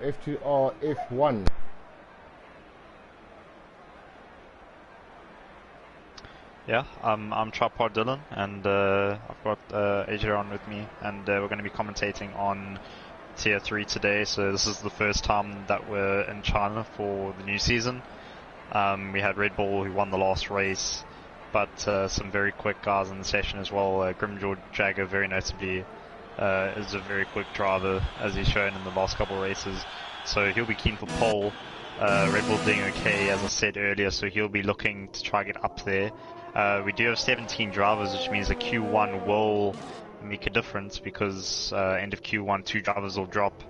FTRF1. Yeah, I'm Tripod Dylan, and I've got AJ on with me, and we're going to be commentating on Tier 3 today. So this is the first time that we're in China for the new season. We had Red Bull who won the last race, but some very quick guys in the session as well. Grimjaw Jagger, very notably, is a very quick driver, as he's shown in the last couple of races. So he'll be keen for pole. Red Bull doing okay, as I said earlier, so he'll be looking to try to get up there. We do have 17 drivers, which means that Q1 will make a difference, because end of Q1 2 drivers will drop.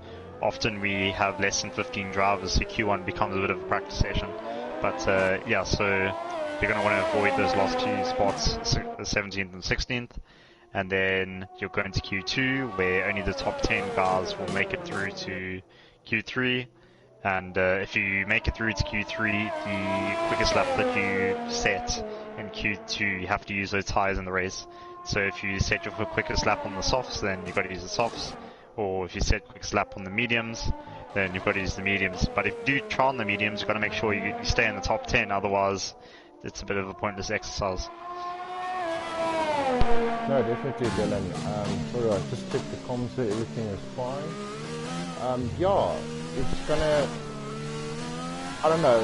Often we have less than 15 drivers, so Q1 becomes a bit of a practice session. But yeah, so you're going to want to avoid those last 2 spots, the 17th and 16th. And then you'll go into Q2, where only the top 10 guys will make it through to Q3. And if you make it through to Q3, the quickest lap that you set in Q2, you have to use those tyres in the race. So if you set your quickest lap on the softs, then you've got to use the softs. Or if you set quickest lap on the mediums, then you've got to use the mediums. But if you do try on the mediums, you've got to make sure you stay in the top 10, otherwise it's a bit of a pointless exercise. No, definitely, Dylan. Sorry, I just checked the comms there, everything is fine. Yeah, it's gonna, I don't know,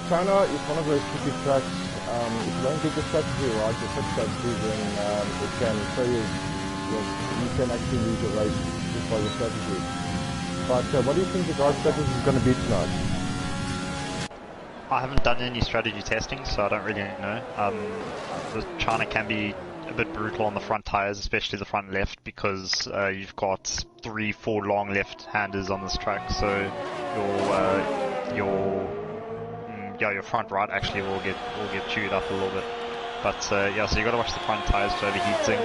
China is one of those tricky tracks. If you don't get the strategy right, the fit strategy, then it can show you, you can actually lose your race just by your strategy. But what do you think the guy's strategy is going to be tonight? I haven't done any strategy testing, so I don't really know. China can be a bit brutal on the front tires, especially the front left, because you've got 3-4 long left-handers on this track, so your front right actually will get chewed up a little bit. But yeah, so you got to watch the front tires for overheating.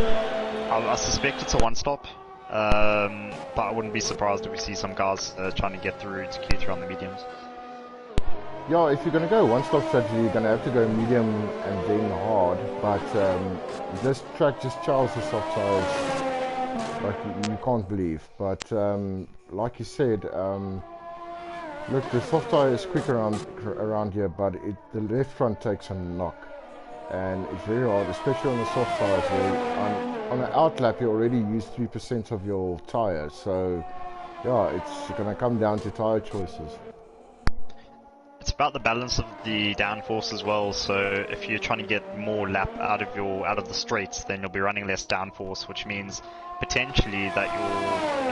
I suspect it's a one-stop, but I wouldn't be surprised if we see some guys trying to get through to Q3 on the mediums. Yeah, if you're going to go one-stop strategy, you're going to have to go medium and then hard, but this track just chows the soft tires like you can't believe. But like you said, look, the soft tire is quick around here, but the left front takes a knock, and it's very hard, especially on the soft tires, where on an outlap you already use 3% of your tire, so yeah, it's going to come down to tire choices. It's about the balance of the downforce as well, so if you're trying to get more lap out of the straights, then you'll be running less downforce, which means potentially that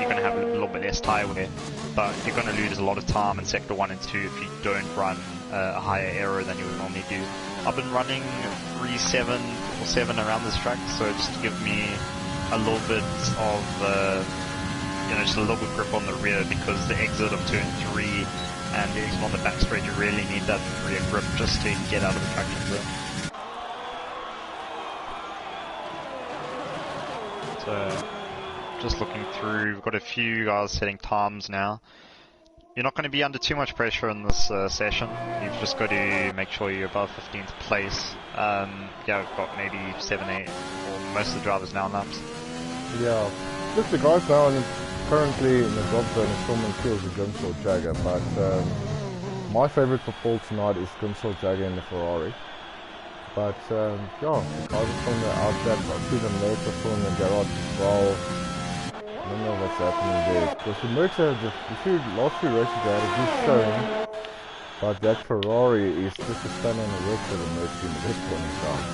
you're going to have a little bit less tyre wear, but you're going to lose a lot of time in sector 1 and 2 if you don't run a higher aero than you would normally do. I've been running 3.7 or 7 around this track, so just to give me a little bit of just a little bit grip on the rear, because the exit of turn 3 and the exit on the back straight, you really need that rear grip just to get out of the traction zone. So, just looking through, we've got a few guys setting times now. You're not going to be under too much pressure in this session. You've just got to make sure you're above 15th place. Yeah, we've got maybe 7, 8, or most of the drivers now in laps. Yeah, look, the guys now currently in the drop zone is Storm Kills with Grimsaw Jagger, but my favourite for pole tonight is Grimsaw Jagger in the Ferrari. But yeah, the guys are from the outlap, I see the Mercs are from the garage as well. I don't know what's happening there, because the Mercs have last few races they had a good showing, but that Ferrari is just a stunning work for the Mercs in this point in time.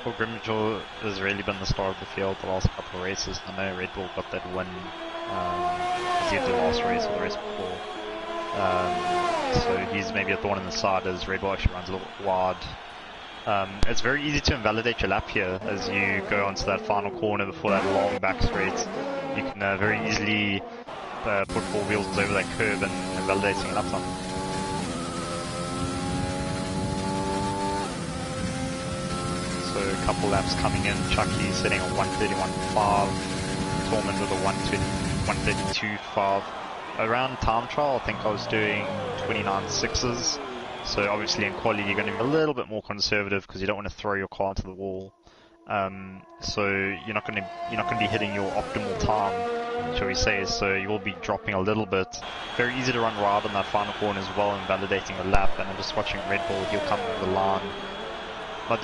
Well, Grimjaw has really been the star of the field the last couple of races. I know Red Bull got that win, was either the last race or the race before. So he's maybe a thorn in the side as Red Bull actually runs a little bit wide. It's very easy to invalidate your lap here as you go onto that final corner before that long back straight. You can very easily put 4 wheels over that curb and invalidating your lap time. So a couple laps coming in, Chucky sitting on 131.5, Tormund with a 132.5. Around time trial, I think I was doing 29.6s. So obviously in quali you're going to be a little bit more conservative because you don't want to throw your car into the wall. So you're not going to be hitting your optimal time shall we say, so you will be dropping a little bit. Very easy to run wide on that final corner as well and validating a lap, and I'm just watching Red Bull, he'll come over the line. But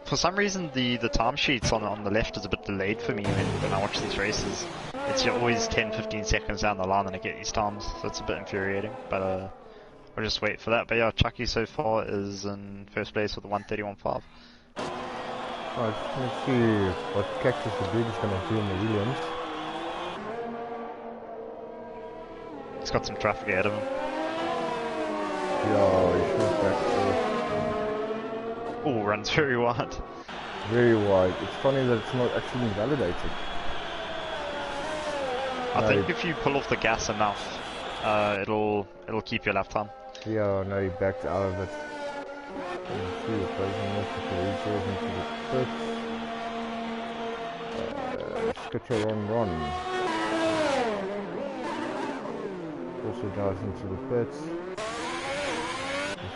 for some reason the timesheets on the left is a bit delayed for me when I watch these races. It's always 10-15 seconds down the line and I get these times, so it's a bit infuriating, but I'll just wait for that. But yeah, Chucky so far is in first place with a 1:31.5. Alright, let's see what Cactus the Big is going to do in the Williams. He's got some traffic ahead of him. Yeah, he should back off. Oh, runs very wide. Very wide. It's funny that it's not actually invalidated. I think if you pull off the gas enough, it'll keep your lap time. Yeah, no, he backed out of it. Let's see if there's enough to reserve into the pits. Skitcher run. Also dives into the pits.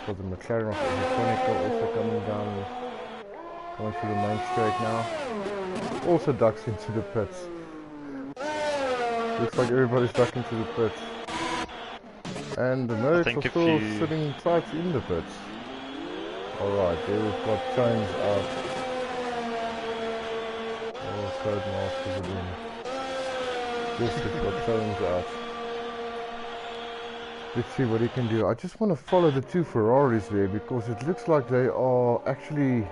For the McLaren of Electronica also coming down, going through the main straight now. Also ducks into the pits. Looks like everybody's ducked into the pits. And the Mercs are still sitting tight in the pits. Alright, there we've got Jones out. Oh, Codemasters again. Yes, we've got Jones out. Let's see what he can do. I just want to follow the two Ferraris there because it looks like they are actually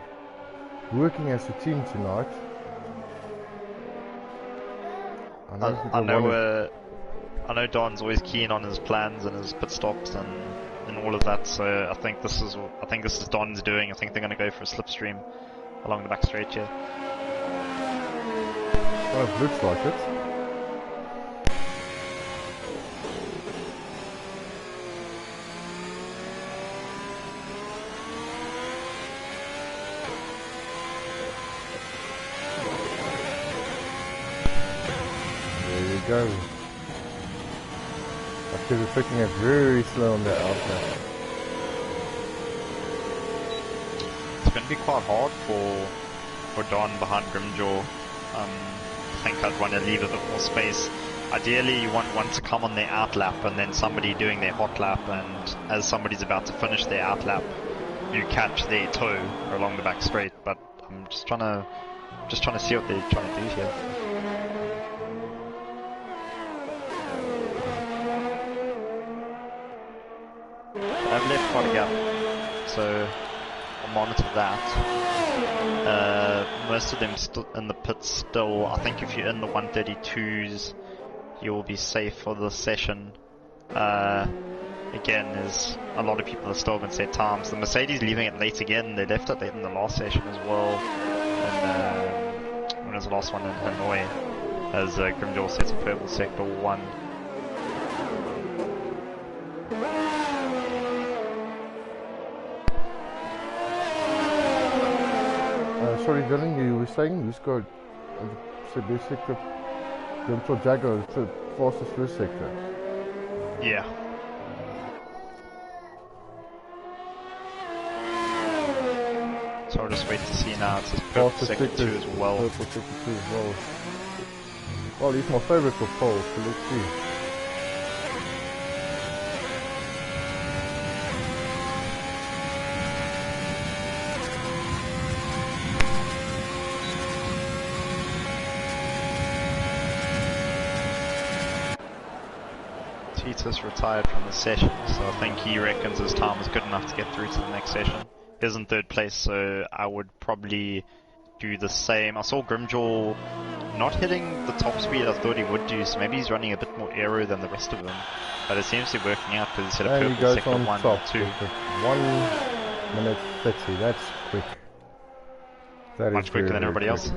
working as a team tonight. I know Don's always keen on his plans and his pit stops and all of that. So I think this is Don's doing. I think they're going to go for a slipstream along the back straight here. Well, it looks like it. Go. Because it's taking it very slow on that outlet. It's going to be quite hard for Don behind Grimjaw. I think I'd want to leave a bit more space. Ideally you want one to come on their out lap and then somebody doing their hot lap, and as somebody's about to finish their out lap you catch their toe along the back straight. But I'm just trying to see what they're trying to do here. I've left quite a gap, so I'll monitor that. Most of them still in the pits still. I think if you're in the 132s, you will be safe for the session. Again, there's a lot of people that still haven't set times. The Mercedes leaving it late again. They left it late in the last session as well. And when was the last one in Hanoi? As Grimjaw sets a purple sector 1. Sorry, Dylan, you were saying who's got the best sector? Grimjaw Jaguar, it's the fastest first sector. Yeah. So I'll just wait to see now. It's purple sector 2 as well. Purple sector 2 as well. Well, he's my favorite for pole, so let's see. Titus retired from the session, so I think he reckons his time is good enough to get through to the next session. He's in third place, so I would probably do the same. I saw Grimjaw not hitting the top speed I thought he would do, so maybe he's running a bit more aero than the rest of them. But it seems to be working out because he's hit a purple sector 1 and 2. 1:30, that's quick. That much quicker than everybody else.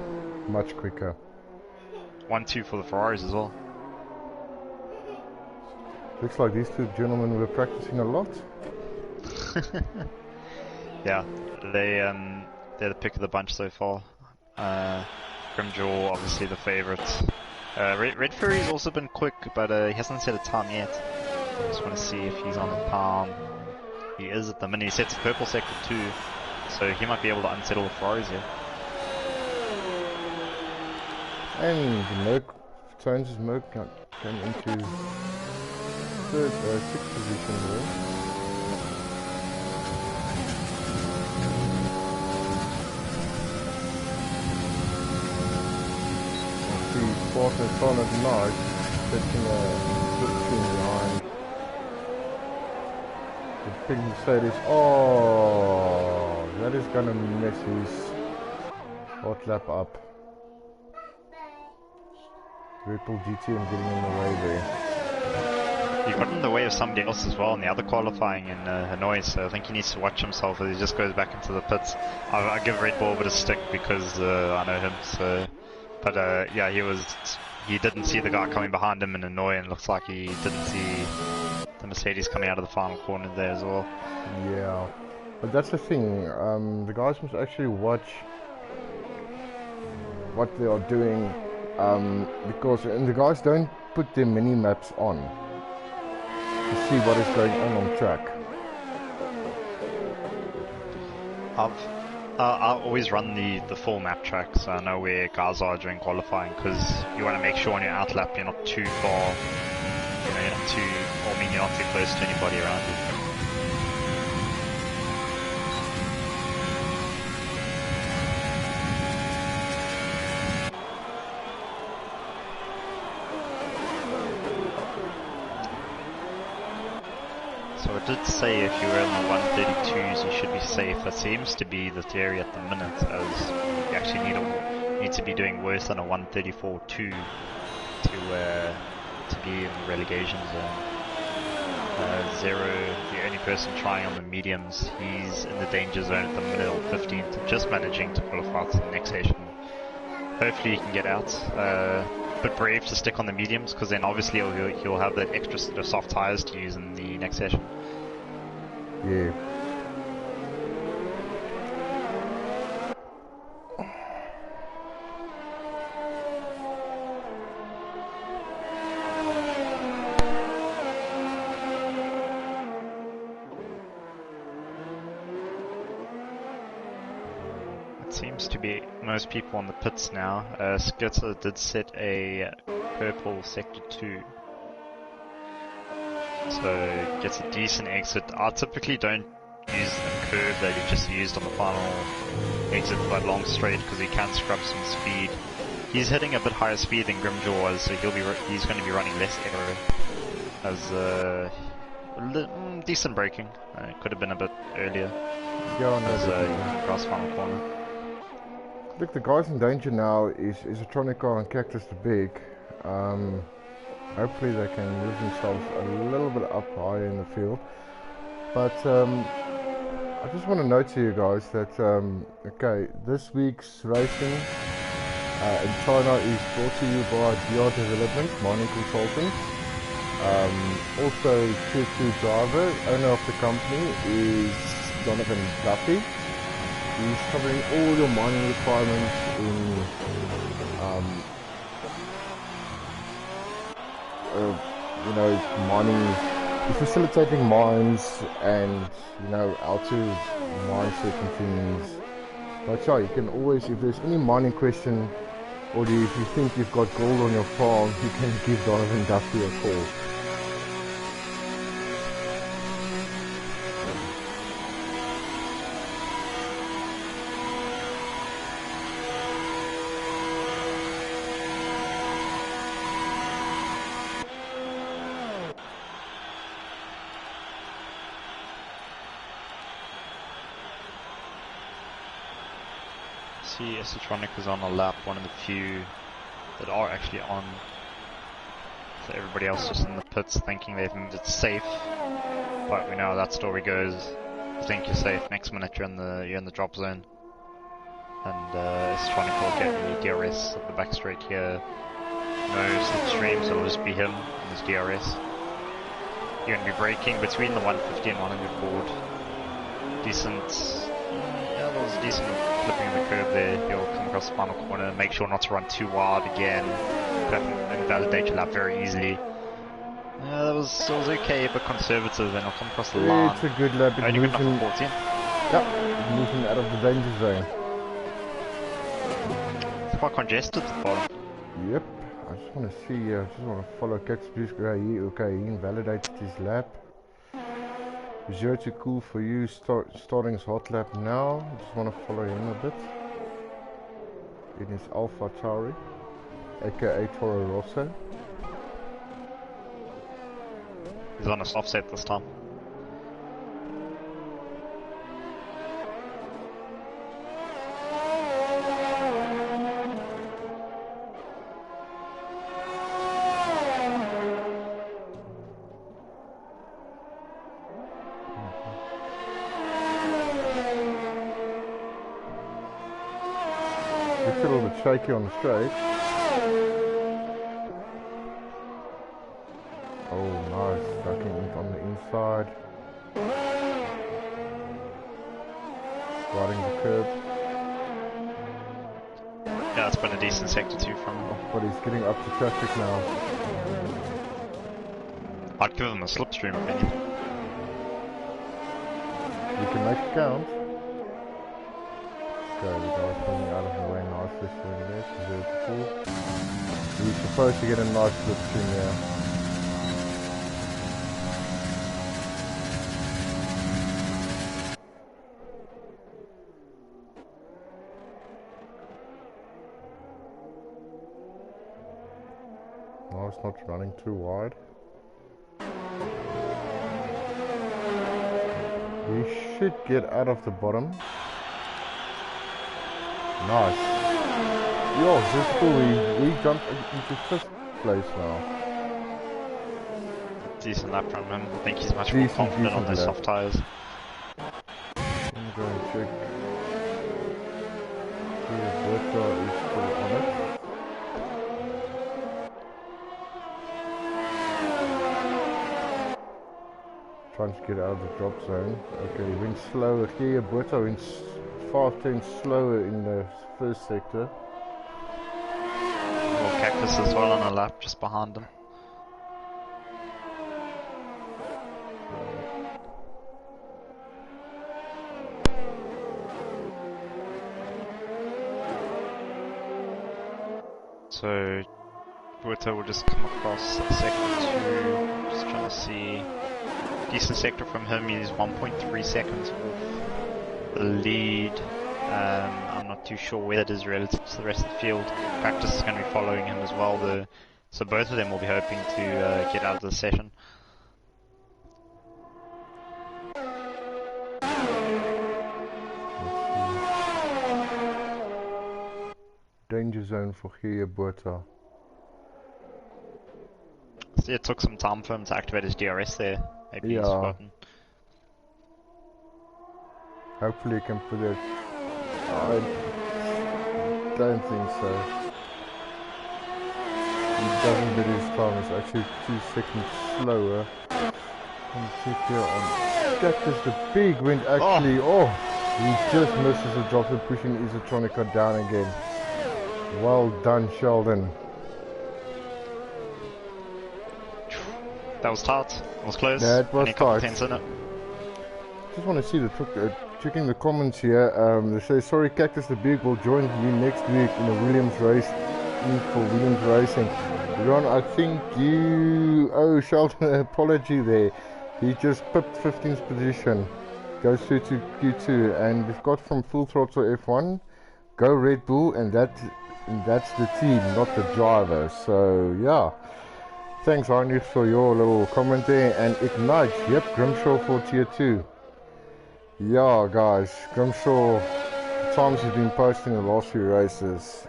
Much quicker. 1-2 for the Ferraris as well. Looks like these two gentlemen were practicing a lot. Yeah, they're the pick of the bunch so far. Grimjaw, obviously the favourite. Red Fury's also been quick, but he hasn't set a time yet. Just want to see if he's on the palm. He is at the minute. He sets a purple sector 2, so he might be able to unsettle the Ferraris here. And Merck, Jones's Merck came into sixth position there. Partner Solid Knight taking a slipstream behind the pink Mercedes. Oh, that is gonna mess his hot lap up. Red Bull GTM getting in the way there. He got in the way of somebody else as well in the other qualifying in Hanoi, so I think he needs to watch himself as he just goes back into the pits. I give Red Bull a bit of stick because I know him, so. But yeah, he didn't see the guy coming behind him in Hanoi, and it looks like he didn't see the Mercedes coming out of the final corner there as well. Yeah, but that's the thing, the guys must actually watch what they are doing, because the guys don't put their mini maps on to see what is going on track. I'll always run the full map track, so I know where guys are during qualifying, because you want to make sure on your outlap you're not too far, you're not too close to anybody around you. So it did say if you were in the 132s you should be safe. That seems to be the theory at the minute, as you actually need to be doing worse than a 134.2 to be in the relegation zone. Zero, the only person trying on the mediums, he's in the danger zone at the middle, 15th, just managing to qualify to the next session. Hopefully he can get out. But brave to stick on the mediums, because then obviously he'll have that extra set of soft tires to use in the next session. Yeah. Seems to be most people on the pits now. Skitter did set a purple sector 2, so gets a decent exit. I typically don't use the curve that he just used on the final exit for that long straight, because he can scrub some speed. He's hitting a bit higher speed than Grimjaw was, so he's going to be running less aero, as decent braking. Could have been a bit earlier. As across final corner. Look, the guys in danger now is Atronica and Cactus the Big. Hopefully they can move themselves a little bit up higher in the field. But I just want to note to you guys that okay, this week's racing in China is brought to you by DR Development, mining consultant. Also, Tier 2 driver, owner of the company is Donovan Duffy. He's covering all your mining requirements in mining, facilitating mines, and how to mine certain things. But yeah, you can always, if there's any mining question, or if you think you've got gold on your farm, you can give Donovan Duffy a call. Citronic is on a lap, one of the few that are actually on. So everybody else just in the pits thinking they've made it safe. But we know how that story goes. You think you're safe, next minute you're in the drop zone. And Citronic will get the DRS at the back straight here. No slipstream, so it'll just be him and his DRS. You're going to be braking between the 150 and 100 board. Decent. Yeah, that was decent flipping of the curve there. You'll come across the final corner, make sure not to run too wide again, invalidate your lap very easily. Yeah, that was okay, but conservative, and I'll come across the line. It's a good lap. Only good enough for 14. Yep, moving out of the danger zone. It's quite congested at the bottom. Yep, I just want to see, I just want to follow Cactus Blues guy. Okay, he invalidated his lap. 0 to cool for you, starting his hot lap now. I just want to follow him a bit. In his Alpha Tauri, aka Toro Rosso. He's on a soft set this time. It's a little bit shaky on the straight. Oh, nice. Ducking it on the inside. Riding the curb. Yeah, it's been a decent sector 2 from him. But he's getting up to traffic now. I'd give him a slipstream if anything. You can make it count. Okay, the guy's coming out of the way nicely for there. 0 to 4. He's supposed to get a nice slipstream there. No, it's not running too wide. He should get out of the bottom. Nice. Yo, this is cool. We jumped into 5th place now. Decent lap from him. I think he's much more confident on those soft tyres. I'm going to check. Yeah, Bertha is still on it. Trying to get out of the drop zone. Okay, he went slower here. Bertha went 5 tenths slower in the first sector. Well, Cactus as well on a lap just behind him. So, Bertha will just come across sector 2. Just trying to see. Decent sector from him. He's 1.3 seconds off the lead. I'm not too sure where that is relative to the rest of the field. Cactus is going to be following him as well, so both of them will be hoping to get out of the session. Danger zone for here, Bertha. See, it took some time for him to activate his DRS there. Maybe he's Yeah. forgotten. Hopefully he can put it. I don't think so. He doesn't get his time. It's actually 2 seconds slower. And check here on Cactus the big wind actually. He just misses the drop and pushing Isotronica down again. Well done, Sheldon. That was tight. It was close. Yeah, it was Only a couple tight. tenths in it. Just want to see the checking the comments here. They say sorry, Cactus the Big will join you next week in a Williams race for Williams Racing. Ron, I think you owe Sheldon an apology there. He just pipped 15th position, goes through to Q2, and we've got from Full Throttle F1, go Red Bull, and that's the team, not the driver. So yeah. Thanks, Heinrich, for your little comment there. And Ignite, yep, Grimshaw for Tier 2. Yeah, guys, Grimshaw, the times he's been posting the last few races,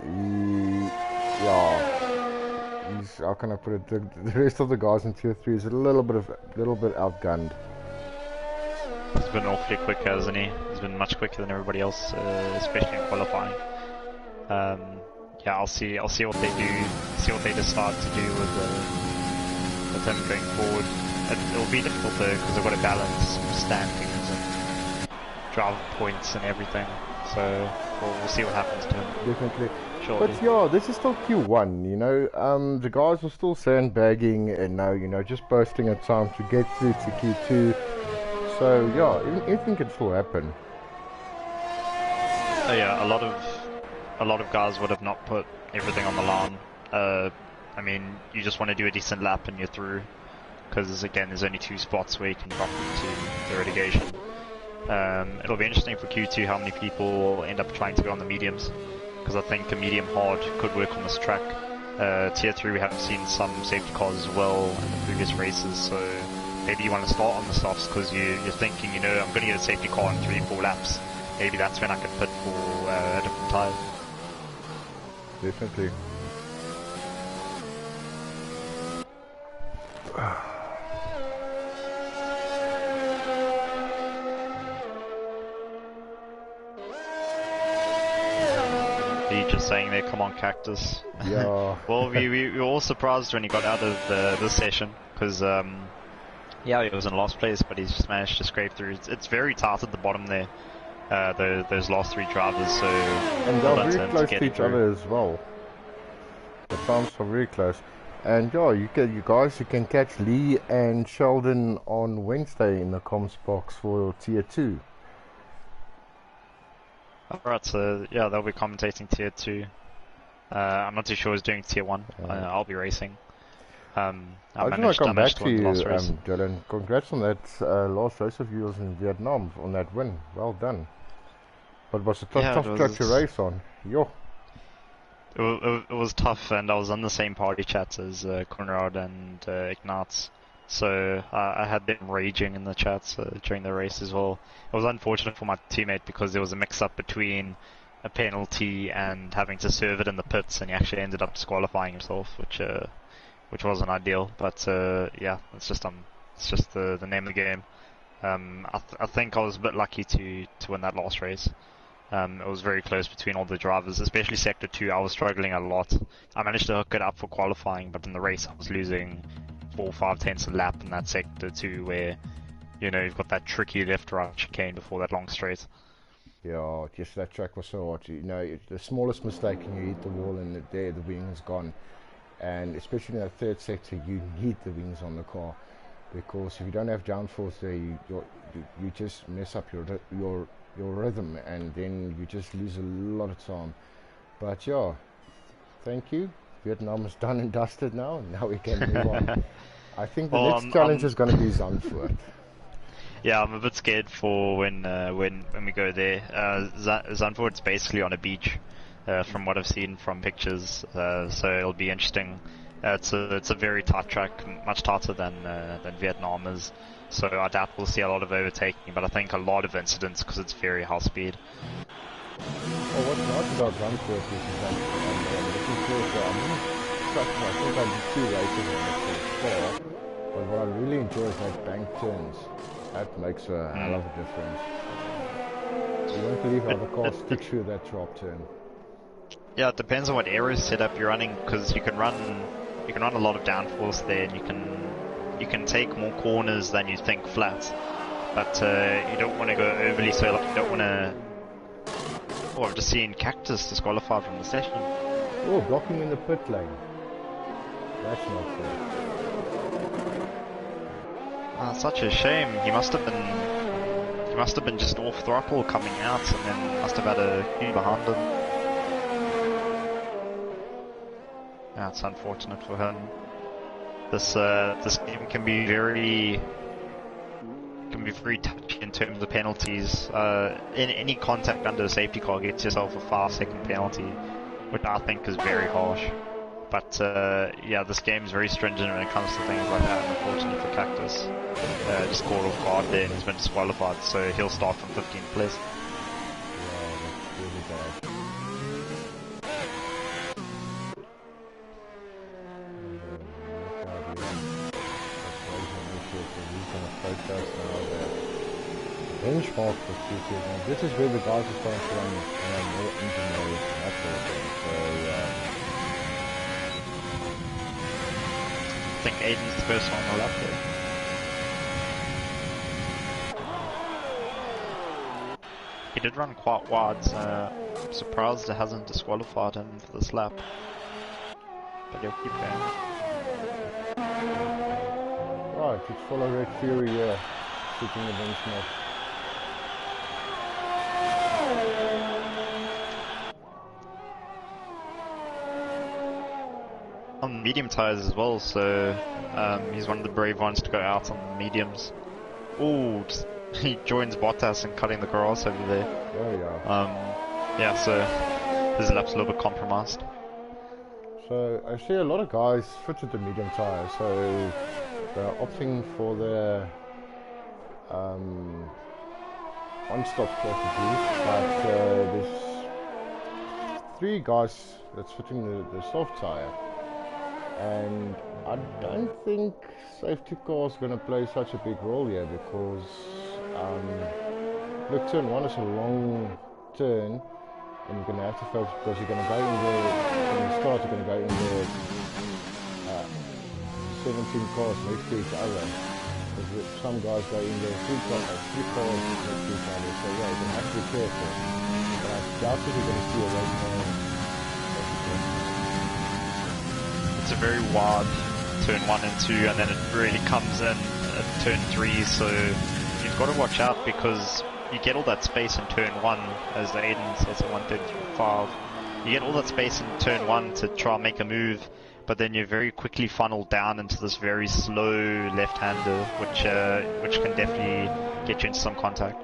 how can I put it, the rest of the guys in Tier 3 is a little bit outgunned. He's been awfully quick, hasn't he? He's been much quicker than everybody else, especially in qualifying. Yeah, I'll see what they do, see what they decide to do with him going forward. It'll be difficult though, because they've got to balance standings and driver points and everything. So we'll see what happens to him. Definitely. Shortly. But yeah, this is still Q1, you know. The guys are still sandbagging and now, you know, just posting a time to get through to Q2. So yeah, anything can still happen. So yeah, a lot of guys would have not put everything on the line I mean, you just want to do a decent lap and you're through, because again, there's only 2 spots where you can drop into the relegation. It'll be interesting for Q2 how many people will end up trying to go on the mediums, because I think a medium hard could work on this track. Tier 3 we have seen some safety cars as well in the previous races, so maybe you want to start on the softs because you're thinking, you know, I'm going to get a safety car in 3-4 laps. Maybe that's when I can pit for a different tyre. Definitely. Are you just saying there, come on Cactus? Yeah. Well, we were all surprised when he got out of this session, because yeah, he was in last place, but he's just managed to scrape through. It's very tight at the bottom there, those last 3 drivers, so... And they're very close to each other as well. The times are very close. And yeah, you can catch Lee and Sheldon on Wednesday in the comms box for Tier 2. Alright, so yeah, they'll be commentating Tier 2. I'm not too sure who's doing Tier 1. I'll be racing. I just want to come back to you, Dylan. Congrats on that last race of yours in Vietnam, on that win. Well done. But was a tough track to race on. Yo. It was tough, and I was on the same party chats as Conrad and Ignatz. So I had them raging in the chats during the race as well. It was unfortunate for my teammate because there was a mix-up between a penalty and having to serve it in the pits, and he actually ended up disqualifying himself, which wasn't ideal. But yeah, it's just the name of the game. I think I was a bit lucky to win that last race. It was very close between all the drivers, especially Sector 2. I was struggling a lot. I managed to hook it up for qualifying, but in the race I was losing 4 or 5 tenths a lap in that Sector 2 where, you know, you've got that tricky left-right chicane before that long straight. Yeah, just that track was so hard. You know, the smallest mistake and you hit the wall and the wing is gone. And especially in that third sector, you need the wings on the car, because if you don't have downforce there, you just mess up your rhythm, and then you just lose a lot of time. But yeah, thank you. Vietnam is done and dusted now. Now we can move on. I think the next challenge is going to be Zandvoort. Yeah, I'm a bit scared for when we go there. Zandvoort's basically on a beach, from what I've seen from pictures. So it'll be interesting. It's a very tight track, much tighter than Vietnam is. So I doubt we'll see a lot of overtaking, but I think a lot of incidents because it's very high speed. Well, what's nice about Zandvoort is that I'm looking forward to I think I did 2 races on the first car, but what I really enjoy is that bank turns. That makes a hell of a difference. You won't believe how the car sticks through that drop turn. Yeah, it depends on what aero setup you're running, because you can run a lot of downforce there, and you can take more corners than you think flat, but you don't want to go overly so. Like you don't want to. Oh, I've just seen Cactus disqualified from the session. Oh, blocking in the pit lane. That's not fair. Such a shame. He must have been just off throttle coming out, and then must have had a queue behind him. Yeah, it's unfortunate for him. This game can be very touchy in terms of penalties. In any contact under a safety car gets yourself a 5-second penalty, which I think is very harsh. But yeah, this game is very stringent when it comes to things like that. Unfortunately for Cactus, just caught off guard there and he's been disqualified, so he'll start from 15th place. Yeah, that's really bad. Benchmark for Q2. Now this is where the guys are starting to run more engine mode and that sort of thing. So I think Aiden's the first one on the left there. He did run quite wide, so I'm surprised it hasn't disqualified him for this lap. But he'll keep going. right, it's follow Red Fury here, shooting the benchmark. on medium tires as well, so he's one of the brave ones to go out on the mediums. Ooh, he joins Bottas and cutting the grass over there. Oh yeah. Yeah, so his lap's a little bit compromised. So I see a lot of guys fitted the medium tires, so they're opting for the one-stop strategy, but there's 3 guys that's fitting the soft tire, and I don't think safety car is going to play such a big role here, because look, turn 1 is a long turn, and you're going to have to focus, because you're going to go in there, when you start you're going to go in there 17 cars next to each other. Because some guys go in there 3 cars next to each other, so yeah, you're going to have to be careful. But I doubt if you're going to see a race now. It's a very wide turn 1 and 2, and then it really comes in at turn 3, so you've got to watch out, because you get all that space in turn 1, as Aiden says at 135. You get all that space in turn 1 to try and make a move, but then you're very quickly funneled down into this very slow left-hander, which can definitely get you into some contact.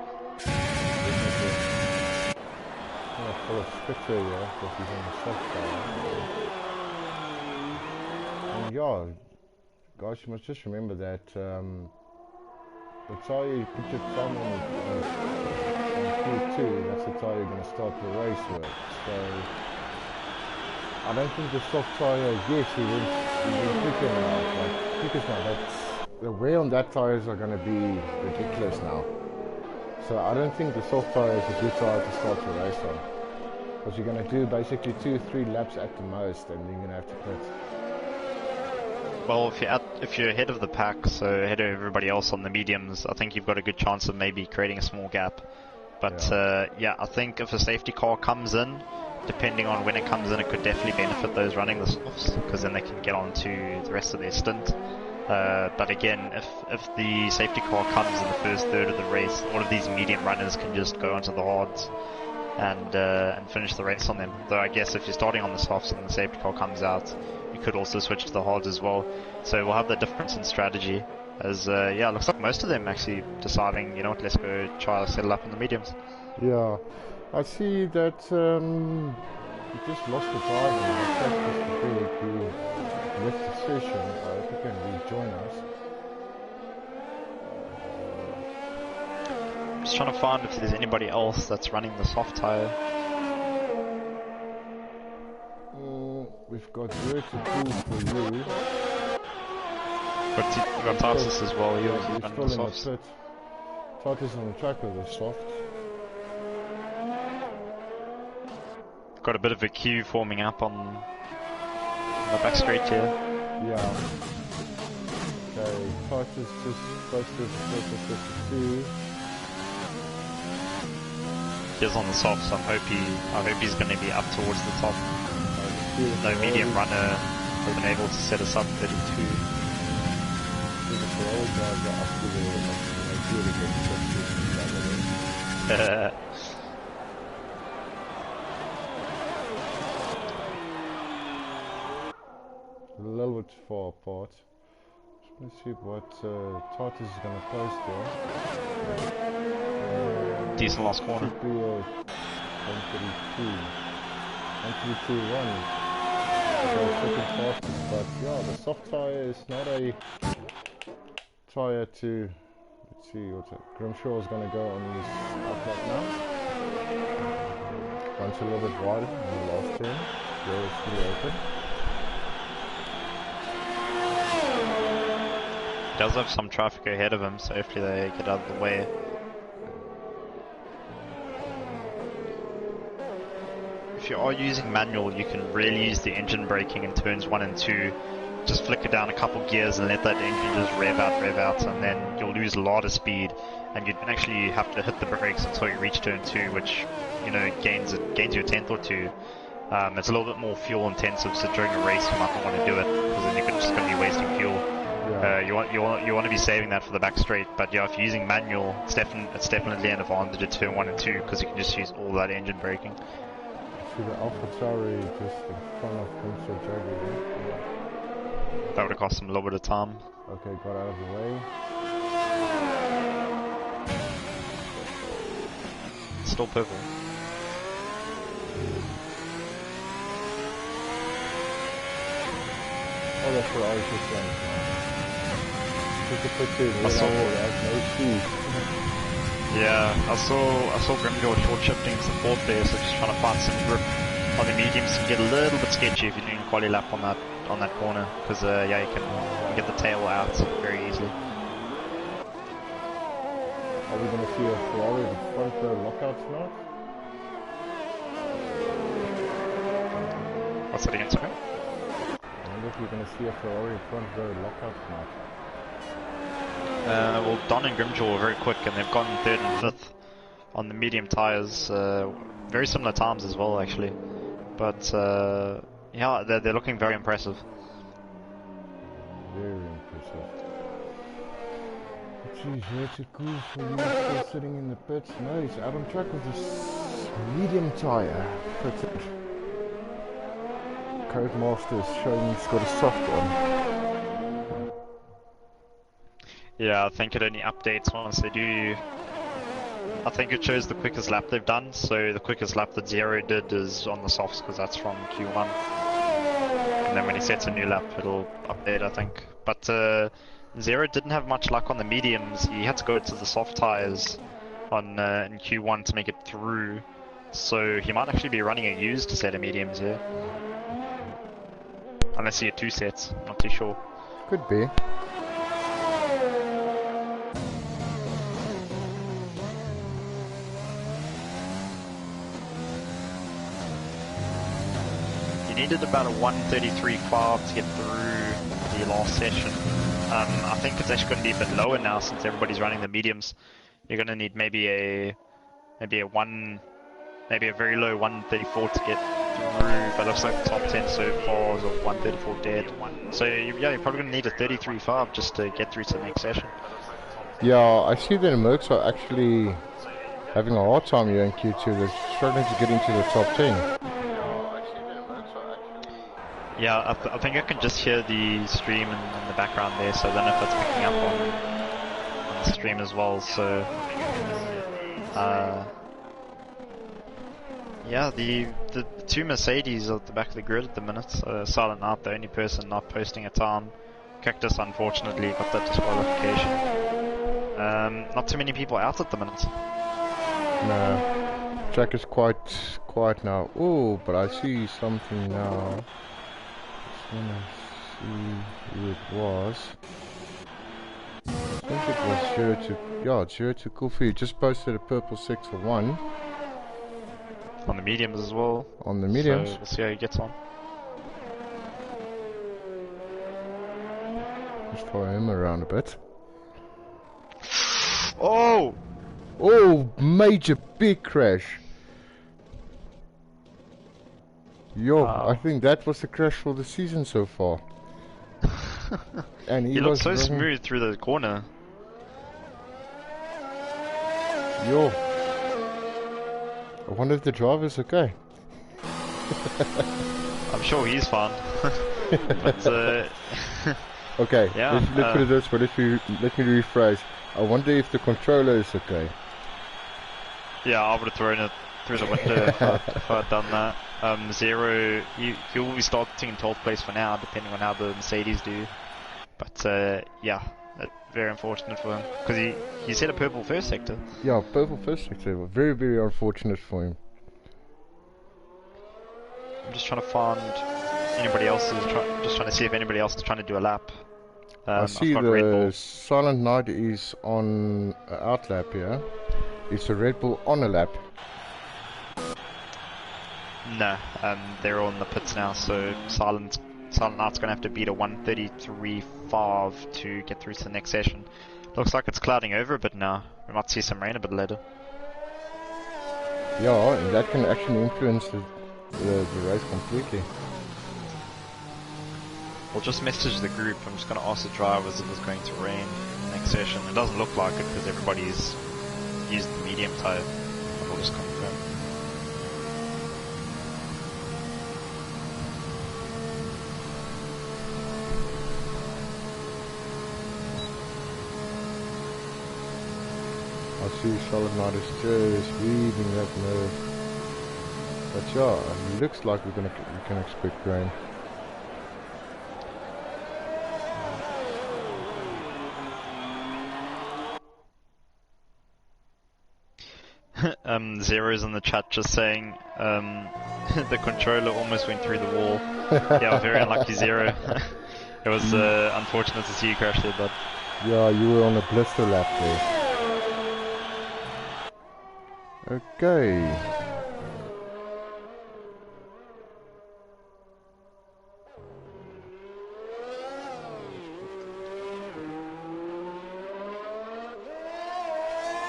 Full of scripture, yeah, because he's on the soft side. And yeah, guys, you must just remember that the tyre you put your thumb on Q2, that's the tyre you're going to start the race with. So I don't think the soft tyre, yes, he went quicker now, like quicker now. That's, the wear on that tyres are going to be ridiculous now. So I don't think the soft tyre is a good tyre to start the race on, because you're going to do basically 2-3 laps at the most, and you're going to have to quit. Well, if you're ahead of the pack, so ahead of everybody else on the mediums, I think you've got a good chance of maybe creating a small gap. But yeah, I think if a safety car comes in, depending on when it comes in, it could definitely benefit those running the softs, because then they can get on to the rest of their stint. But again, if the safety car comes in the first third of the race, all of these medium runners can just go onto the hards and finish the race on them. Though I guess if you're starting on the softs and the safety car comes out, you could also switch to the hards as well. So we'll have the difference in strategy, as yeah, it looks like most of them actually deciding, you know what, let's go try to settle up in the mediums. Yeah, I see that you just lost the driver. I think he left the session. If you can rejoin us. I'm just trying to find if there's anybody else that's running the soft tire. We've got where to do for you. We've got Tarsus as well. He's He's running still the in the softs. pit. Tartus on the track with the soft. Got a bit of a queue forming up on the back straight here. Yeah. Okay, Tartus just posted the 52. He's on the soft, so I hope he's going to be up towards the top. No medium runner has been able to set us up 32. A little bit far apart. Just going to see what Tartus is going to post there. Decent last corner. Should be a 132. 132.1. Second fastest, but yeah, the soft tyre is not a tyre to. Let's see what's it. Grimshaw is going to go on his outlet now. Runs a little bit wider on the last turn. There is pretty open. He does have some traffic ahead of him, so hopefully they get out of the way. If you are using manual, you can really use the engine braking in turns 1 and 2. Just flick it down a couple gears and let that engine just rev out, and then you'll lose a lot of speed, and you don't actually have to hit the brakes until you reach turn 2, which, you know, gains you a tenth or two. It's a little bit more fuel intensive, so during a race you might not want to do it, because then you're just going to be wasting fuel. Yeah. You want to be saving that for the back straight, but yeah, if you're using manual, it's definitely an advantage at turn 1 and 2, because you can just use all that engine braking. See the Alpha Tauri just in front of Prince Jaguar. That would have cost him a little bit of time. Okay, got out of the way. Still purple. Oh, that's what I was just saying. Just a picture of I saw no speed. Yeah, I saw Grimjaw short shifting to the fourth there, so just trying to find some grip on the mediums can get a little bit sketchy if you're doing quali lap on that corner, because yeah, you can get the tail out very easily. Are we going to see a Ferrari with front row lockouts now? What's that again, sorry? I wonder if you're going to see a Ferrari front row lockout tonight. Well, Don and Grimjaw were very quick, and they've gotten third and fifth on the medium tyres. Very similar times as well, actually. But yeah, they're looking very impressive. Very impressive. Geez, that's a cool for you still sitting in the pits. No, he's out on track with this medium tyre fitted. Codemaster's showing he's got a soft one. Yeah, I think it only updates once they do. I think it shows the quickest lap they've done, so the quickest lap that Zero did is on the softs because that's from Q1. And then when he sets a new lap, it'll update, I think. But Zero didn't have much luck on the mediums. He had to go to the soft tires on in Q1 to make it through. So he might actually be running a used set of mediums here. Unless he had two sets, not too sure. Could be. He needed about a 1:33.5 to get through the last session. I think it's actually going to be a bit lower now since everybody's running the mediums. You're going to need maybe a very low 1:34 to get through, but it looks like the top 10 so far is a 1:34 dead. So yeah, you're probably going to need a 33.5 just to get through to the next session. Yeah, I see that Mercs are actually having a hard time here in Q2. They're struggling to get into the top 10. Yeah, I think I can just hear the stream in the background there, so I don't know if that's picking up on the stream as well. So yeah, the two Mercedes are at the back of the grid at the minute. Silent Art, the only person not posting a time. Cactus, unfortunately, got that disqualification. Not too many people out at the minute. No, track is quite quiet now. Oh, but I see something now. Just wanna see who it was. I think it was 0 to, yeah, it's 0 to Kofi. Just posted a purple 6 for 1. On the mediums as well. On the mediums. So we'll see how he gets on. Just follow him around a bit. Oh! Oh, major big crash. Yo, Wow. I think that was the crash for the season so far. And He looked so running- smooth through the corner. Yo. I wonder if the driver's okay. I'm sure he's fine. But Okay, yeah, let's put it this way, let me rephrase. I wonder if the controller is okay. yeah, I would have thrown it through the window if I'd done that. Zero, he'll be starting in 12th place for now, depending on how the Mercedes do. But yeah, very unfortunate for him because he set a purple first sector. Yeah, purple first sector. Very, very unfortunate for him. I'm just trying to find anybody else just trying to see if anybody else is trying to do a lap. I see I've got Red the Bull. Silent Night is on an out lap here. It's a Red Bull on a lap. No, they're all in the pits now, so Silent Night's going to have to beat a 1:33.5 to get through to the next session. Looks like it's clouding over a bit now. We might see some rain a bit later. Yeah, and that can actually influence the race completely. We'll just message the group. I'm just going to ask the drivers if it's going to rain next session. It doesn't look like it because everybody's used the medium tyre. We'll just confirm. I see Solid Knight is just reading that nerve. But yeah, it looks like we can expect rain. Zero's in the chat just saying the controller almost went through the wall. Yeah, very unlucky, Zero. It was unfortunate to see you crash there, but yeah, you were on a blister lap there. Okay.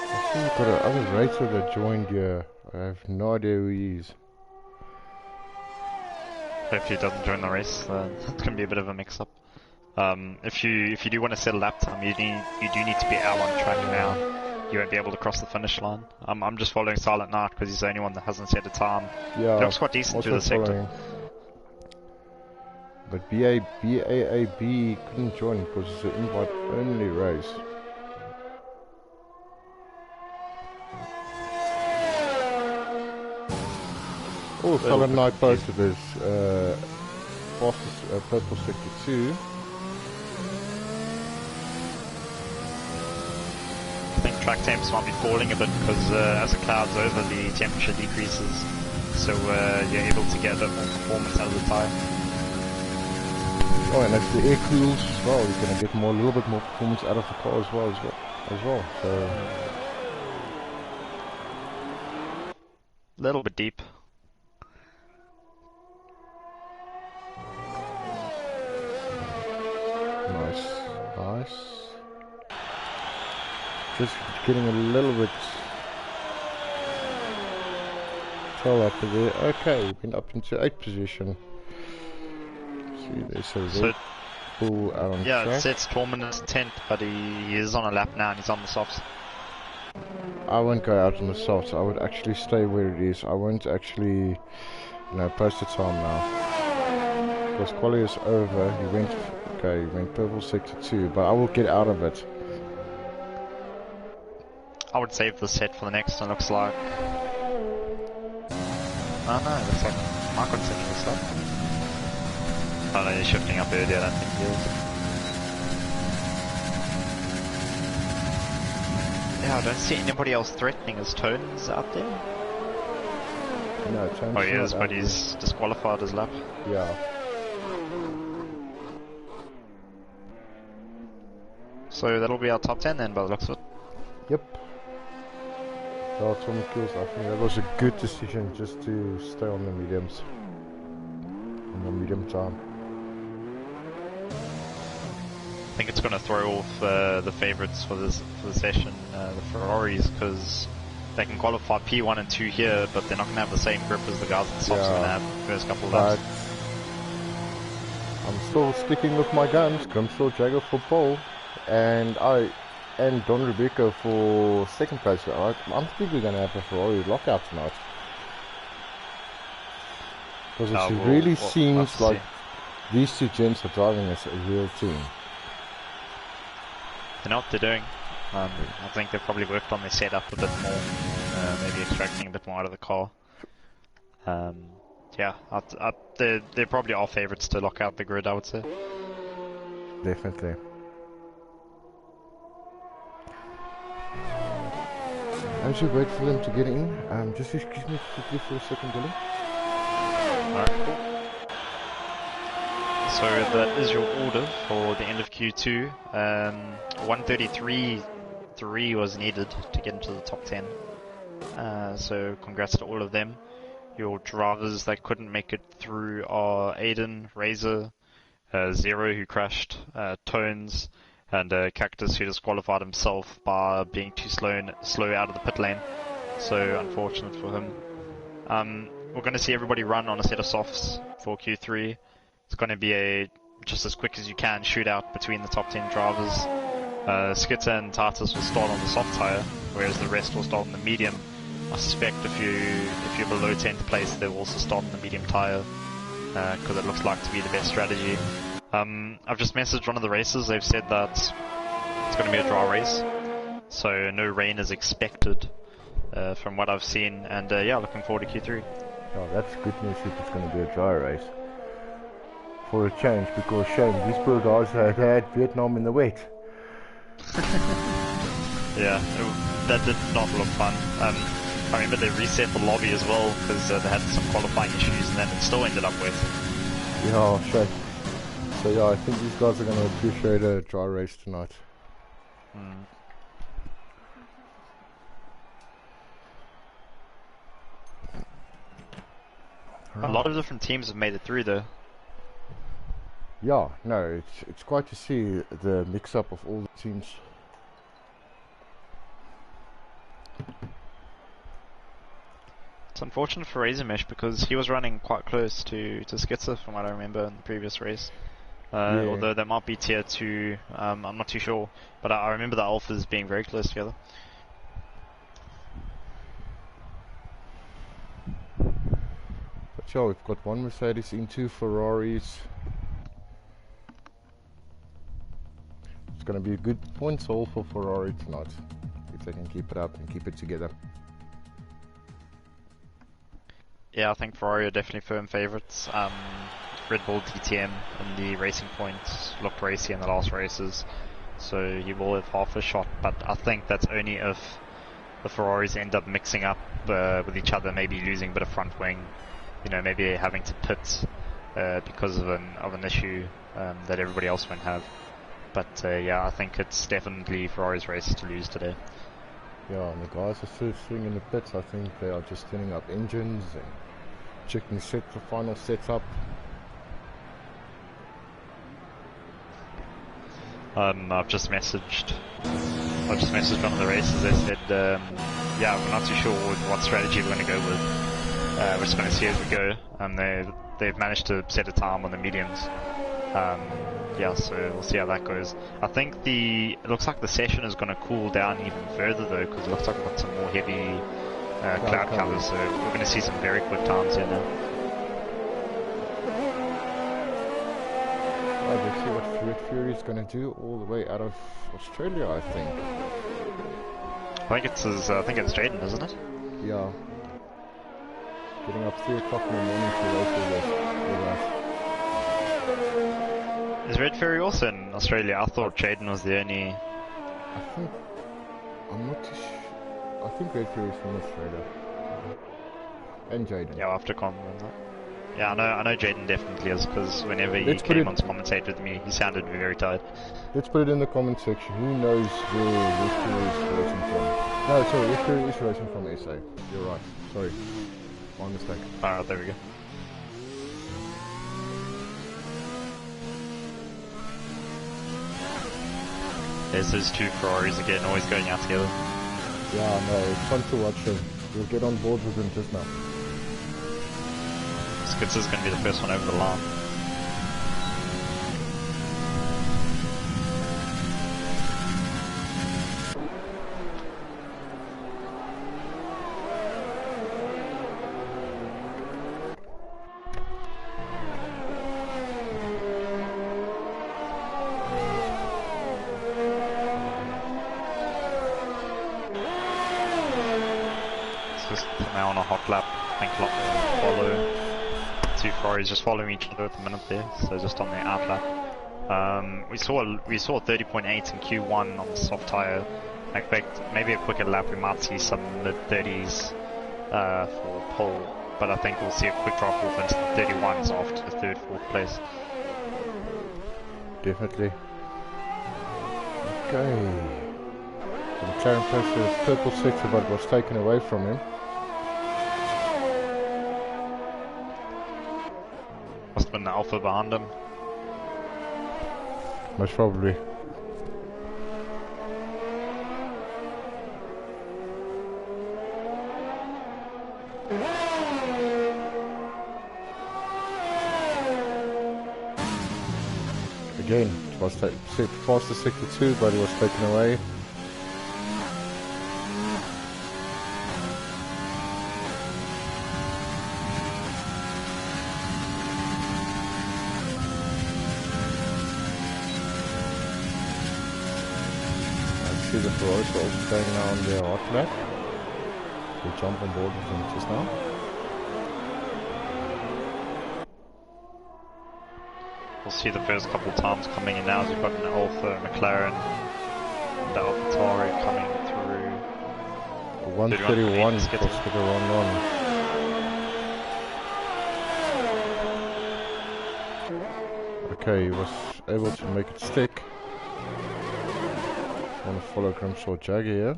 I see you've got another racer that joined here. I have no idea who he is. hopefully he doesn't join the race. It's gonna be a bit of a mix-up. If you do want to set a lap time, you do need to be out on track now. You won't be able to cross the finish line. I'm just following Silent Knight because he's the only one that hasn't set a time. Yeah, He looks quite decent through the sector. But BAAB couldn't join because it's an invite-only race. Oh, Silent Knight posted his fastest purple sector 2. I think track temps might be falling a bit because as the cloud's over, the temperature decreases, so you're able to get a bit more performance out of the tyre. Oh, and as the air cools as well, you're going to get a little bit more performance out of the car as well. So a little bit deep. Nice. Just getting a little bit tail up there. Okay, we've been up into 8th position. See, there's a Red Bull out on track. It sets Tormund as 10th, but he is on a lap now and he's on the softs. I won't go out on the softs. I would actually stay where it is. I won't actually, post the time now. Because quali is over. He went purple sector 2, but I will get out of it. I would save the set for the next one. Looks like. Oh no, looks like Michael's setting this up. Oh no, he's shifting up earlier. I don't think he is. Yeah, I don't see anybody else threatening his Tones out there. No, Tones. Oh, he is, but he's disqualified his lap. Yeah. So that'll be our top 10 then, by the looks of it. Yep. Well, Tommy Kills, I think that was a good decision just to stay on the mediums. On the medium time. I think it's going to throw off the favourites for the session, the Ferraris, because they can qualify P1 and 2 here, but they're not going to have the same grip as the guys at the softs are going to have the first couple of laps. I'm still sticking with my guns. Grimshaw Jagger for pole, and Don Rebecca for second place. I think we're going to have a Ferrari lockout tonight. Because it really seems like these two gents are driving as a real team. They know what they're doing. I think they've probably worked on their setup a bit more, maybe extracting a bit more out of the car. Yeah, they probably are favourites to lock out the grid, I would say. Definitely. As you wait for them to get in, just excuse me quickly for a second, Dylan. Alright, cool. So that is your order for the end of Q2. 133.3 was needed to get into the top 10. So congrats to all of them. Your drivers that couldn't make it through are Aiden, Razor, Zero who crashed, Tones, and Cactus who disqualified himself by being too slow out of the pit lane. So unfortunate for him. We're going to see everybody run on a set of softs for Q3. It's going to be a just as quick as you can shootout between the top 10 drivers. Skitter and Tartus will start on the soft tyre, whereas the rest will start on the medium. I suspect if you're below 10th place, they'll also start on the medium tyre, because it looks like to be the best strategy. I've just messaged one of the racers. They've said that it's going to be a dry race. so no rain is expected from what I've seen, and yeah, looking forward to Q3. Oh, that's good news if it's going to be a dry race. For a change, because shame, these poor guys had Vietnam in the wet. Yeah, that did not look fun. I remember they reset the lobby as well because they had some qualifying issues, and then it still ended up wet. Yeah, shame. So yeah, I think these guys are going to appreciate a dry race tonight. A lot of different teams have made it through though. Yeah, no, it's quite to see the mix-up of all the teams. It's unfortunate for Razormesh because he was running quite close to Skitzer from what I remember in the previous race. Yeah. Although that might be tier 2, I'm not too sure. But I remember the Alphas being very close together. But yeah, we've got one Mercedes in, 2 Ferraris. It's going to be a good points haul for Ferrari tonight, if they can keep it up and keep it together. Yeah, I think Ferrari are definitely firm favourites. Red Bull DTM in the Racing Points looked racy in the last races, so he will have half a shot, but I think that's only if the Ferraris end up mixing up with each other, maybe losing a bit of front wing, you know, maybe having to pit because of an issue that everybody else won't have. But yeah, I think it's definitely Ferrari's race to lose today. Yeah, and the guys are still sitting in the pits. I think they are just tuning up engines and checking the final setup. I've just messaged one of the races. They said, yeah, we're not too sure what strategy we're going to go with. We're just going to see as we go. And they've managed to set a time on the mediums. Yeah, so we'll see how that goes. I think it looks like the session is going to cool down even further though, because it looks like we've got some more heavy cloud cover, so we're going to see some very quick times here now. Let's see what Red Fury is going to do all the way out of Australia, I think. I think it's Jaden, isn't it? Yeah. Getting up 3 o'clock in the morning to race with us. Is Red Fury also in Australia? I thought Jaden was the only... I'm not too sure. I think Red Fury is from Australia. And Jaden. Yeah, I'll have to comment on that. Yeah, I know Jaden definitely is, because whenever he came on to commentate with me, he sounded very tired. Let's put it in the comment section. Who knows where Red Fury is racing from? No, sorry, Red Fury is racing from SA. You're right. Sorry. My mistake. Alright, there we go. There's those 2 Ferraris again, always going out together. Yeah, no, it's fun to watch them. We'll get on board with them just now. Skitzer's going to be the first one over the line. Now on a hot lap, I think a lot more follow. 2 Ferraris just following each other at the minute there, so just on their out lap. We saw 30.8 in Q1 on the soft tyre. I expect maybe a quicker lap, we might see some mid-30s for pole, but I think we'll see a quick drop off into the 31s after the 3rd, 4th place. Definitely. Okay. So McLaren pressure purple sector, but was taken away from him. Must have been the Alpha behind him. Most probably. Again, it was faster sector 2, but it was taken away. see the Ferraris are also going now on their hot lap. We'll jump on board with them just now. We'll see the first couple of times coming in now as we've got an Alfa, McLaren, and the AlphaTauri coming through. 131, let's get the wrong one. Okay, he was able to make it stick. I want to follow Grimshaw Jag here.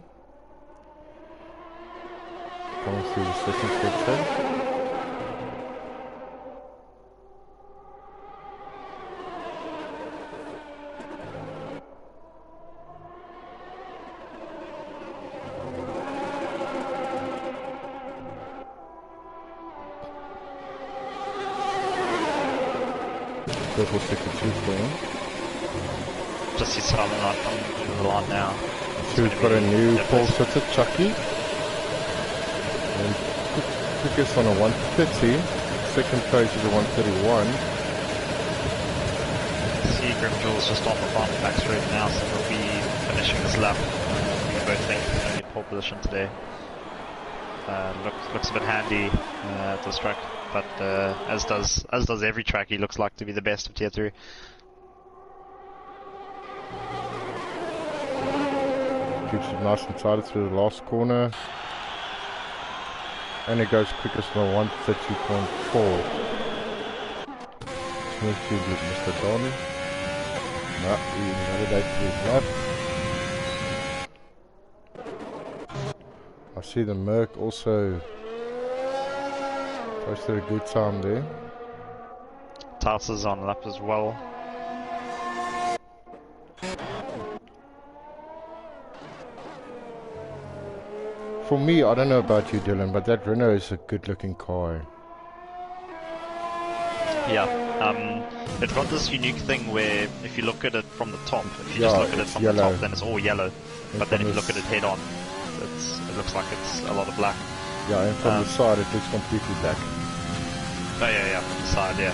Coming through the second section. Purple second two for him. Just see Simon right on the line now. So we've got a new pole sitter, Chucky. And quickest on a 130. Second place is a 131. See Grimjewel's just on the front back straight now, so he'll be finishing this lap. We both think he's going to get pole position today. Looks a bit handy at this track, but as does every track, he looks like to be the best of Tier 3. Keeps it nice and tight through the last corner. And it goes quickest on a 130.4. Smooth to Mr. Don. No, he validated his lap. I see the Merc also posted a good time there. Tarsus on lap as well. For me, I don't know about you, Dylan, but that Renault is a good-looking car. Yeah, it's got this unique thing where if you look at it from the top, if you just look at it from the top, then it's all yellow. But then if you look at it head on, it looks like it's a lot of black. Yeah, and from the side it looks completely black. Oh yeah, from the side, yeah.